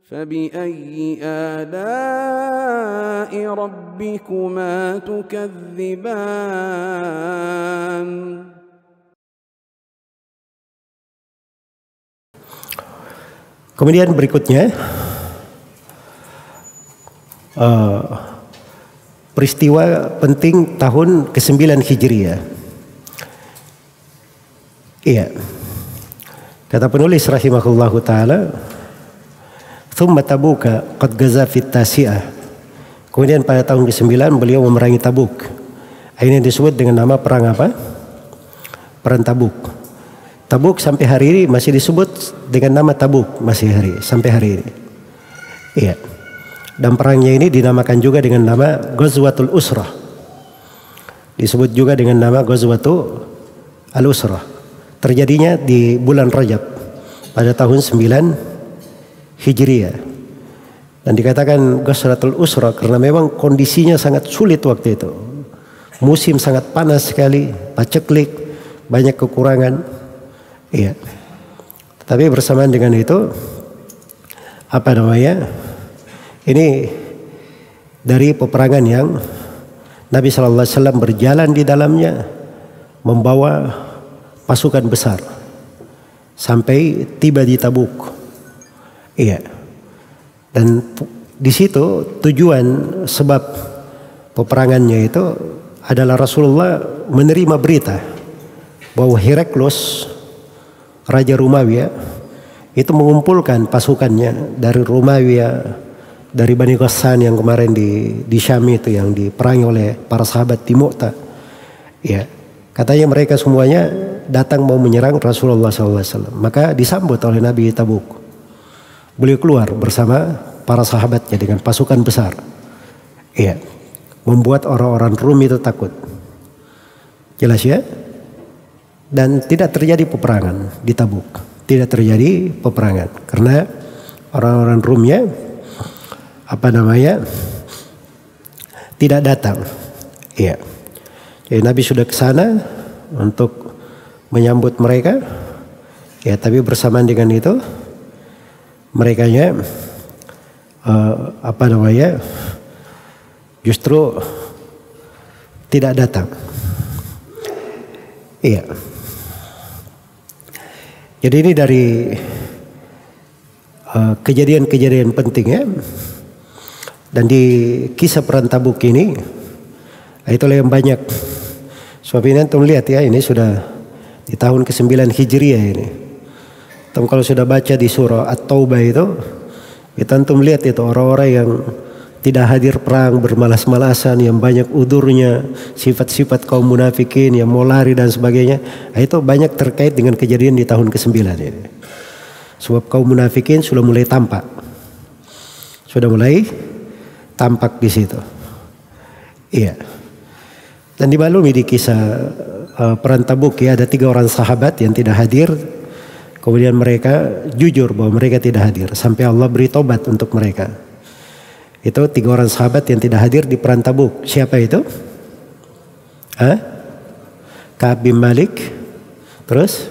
فبأي آلاء ربكما تكذبان. Kemudian berikutnya peristiwa penting tahun ke-9 Hijriah. Iya. Kata penulis rahimahullahu taala, "Tsumma Tabuka qad gaza fit tasi'ah." Kemudian pada tahun ke-9 beliau memerangi Tabuk. Ini disebut dengan nama perang apa? Perang Tabuk. Tabuk sampai hari ini masih disebut dengan nama Tabuk sampai hari ini. Iya. Dan perangnya ini dinamakan juga dengan nama Ghazwatul Usrah. Disebut juga dengan nama Ghazwatul Al-Usrah. Terjadinya di bulan Rajab pada tahun 9 Hijriah. Dan dikatakan Ghazwatul Usrah karena memang kondisinya sangat sulit waktu itu. Musim sangat panas sekali, paceklik, banyak kekurangan. Iya. Tapi bersamaan dengan itu ini dari peperangan yang Nabi sallallahu alaihi wasallam berjalan di dalamnya membawa pasukan besar sampai tiba di Tabuk. Iya. Dan di situ tujuan sebab peperangannya itu adalah Rasulullah menerima berita bahwa Heraklius Raja Romawi itu mengumpulkan pasukannya dari Romawi, dari Bani Ghassan yang kemarin di Syam itu yang diperangi oleh para sahabat di Mu'tah. Ya, katanya mereka semuanya datang mau menyerang Rasulullah SAW. Maka disambut oleh Nabi Tabuk. Beliau keluar bersama para sahabatnya dengan pasukan besar. Iya, membuat orang-orang Rum itu takut. Jelas ya? Dan tidak terjadi peperangan di Tabuk. Tidak terjadi peperangan karena orang-orang Rumnya tidak datang. Iya. Jadi Nabi sudah ke sana untuk menyambut mereka. Ya, tapi bersamaan dengan itu merekanya justru tidak datang. Iya. Jadi ini dari kejadian-kejadian penting ya. Dan di kisah perang Tabuk ini itulah yang banyak. Sebab ini antum lihat ya, ini sudah di tahun ke-9 Hijriah ini. Antum kalau sudah baca di surah At-Taubah itu, kita antum lihat itu orang-orang yang tidak hadir perang, bermalas-malasan, yang banyak udurnya, sifat-sifat kaum munafikin yang mau lari dan sebagainya. Itu banyak terkait dengan kejadian di tahun ke-9 ini. Sebab kaum munafikin sudah mulai tampak. Di situ. Iya. Dan dimaklumi di kisah perang Tabuk ya, ada 3 orang sahabat yang tidak hadir. Kemudian mereka jujur bahwa mereka tidak hadir. Sampai Allah beri tobat untuk mereka. Itu 3 orang sahabat yang tidak hadir di perang Tabuk. Siapa itu? Ka'ab bin Malik, terus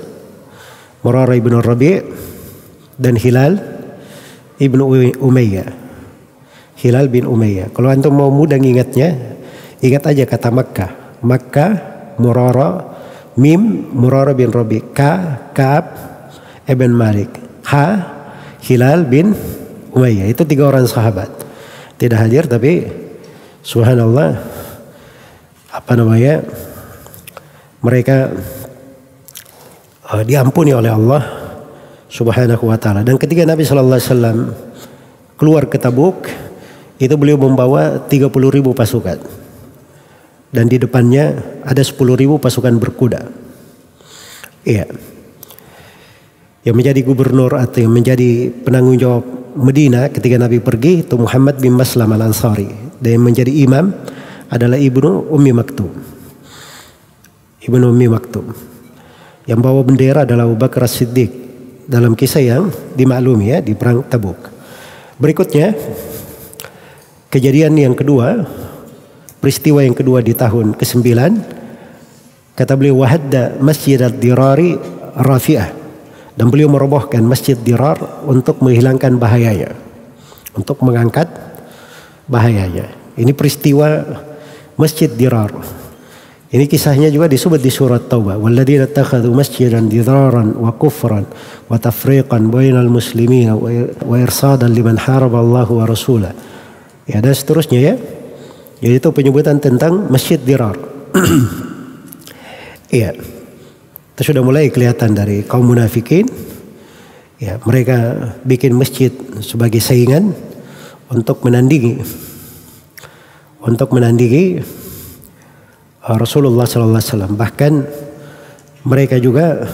Murarah ibn Rabi' dan Hilal ibn Umayyah. Hilal bin Umayyah. Kalau antum mau mudah ingatnya, ingat aja kata Makkah. Makkah, Murarah, Mim, Murarah bin Rabi', Ka'ab ibn Malik, Hilal bin Umayyah. Itu 3 orang sahabat. Tidak hadir tapi subhanallah mereka diampuni oleh Allah subhanahu wa ta'ala. Dan ketika Nabi sallallahu alaihi wasallam keluar ke Tabuk, itu beliau membawa 30.000 pasukan. Dan di depannya ada 10.000 pasukan berkuda. Iya. Yang menjadi gubernur atau yang menjadi penanggung jawab Medina ketika Nabi pergi itu Muhammad bin Maslam al-Ansari. Dan yang menjadi imam adalah Ibnu Ummi Maktum. Yang bawa bendera adalah Abu Bakar As-Siddiq dalam kisah yang dimaklumi ya di perang Tabuk. Berikutnya kejadian yang kedua, peristiwa yang kedua di tahun ke-9, kata beliau wahadda Masjid ad-Dirari Rafi'ah, dan beliau merobohkan Masjid Dirar untuk menghilangkan bahayanya. untuk mengangkat bahayanya. Ini peristiwa Masjid Dirar. Ini kisahnya juga disebut di surat Taubah. Walladzina ittakhadhu masjidan diraran wa kufran wa tafriqan bainal muslimin wa irsadan liman haraba Allah wa rasulah. Ya, dan seterusnya ya. Jadi itu penyebutan tentang Masjid Dirar. Iya. Itu sudah mulai kelihatan dari kaum munafikin. Ya, mereka bikin masjid sebagai saingan untuk menandingi Rasulullah sallallahu alaihi wasallam. Bahkan mereka juga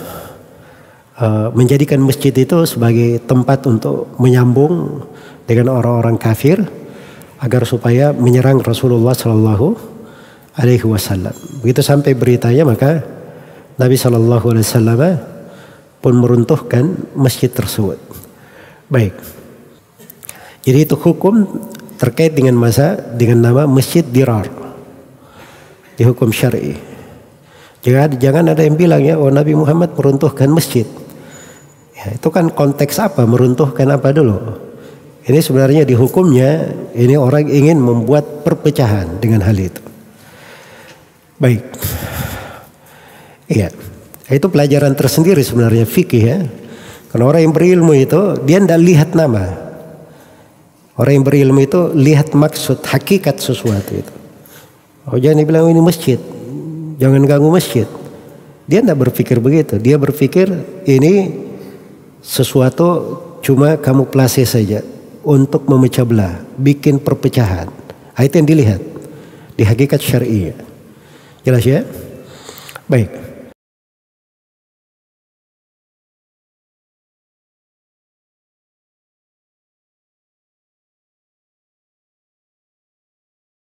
menjadikan masjid itu sebagai tempat untuk menyambung dengan orang-orang kafir agar supaya menyerang Rasulullah sallallahu alaihi wasallam. Begitu sampai beritanya, maka Nabi sallallahu alaihi wasallam pun meruntuhkan masjid tersebut. Baik. Jadi itu hukum terkait dengan nama Masjid Dirar di hukum syar'i. Jangan ada yang bilang ya, oh Nabi Muhammad meruntuhkan masjid. Ya, itu kan konteks apa, meruntuhkan apa dulu? Ini sebenarnya di hukumnya ini orang ingin membuat perpecahan dengan hal itu. Baik. Iya. Itu pelajaran tersendiri sebenarnya fikih ya. Karena orang yang berilmu itu dia tidak lihat nama. Orang yang berilmu itu lihat maksud, hakikat sesuatu itu. Oh jangan dibilang ini masjid, jangan ganggu masjid. Dia tidak berpikir begitu. Dia berpikir ini sesuatu cuma kamu plase saja untuk memecah belah, bikin perpecahan. Itu yang dilihat di hakikat syar'i. Jelas ya? Baik.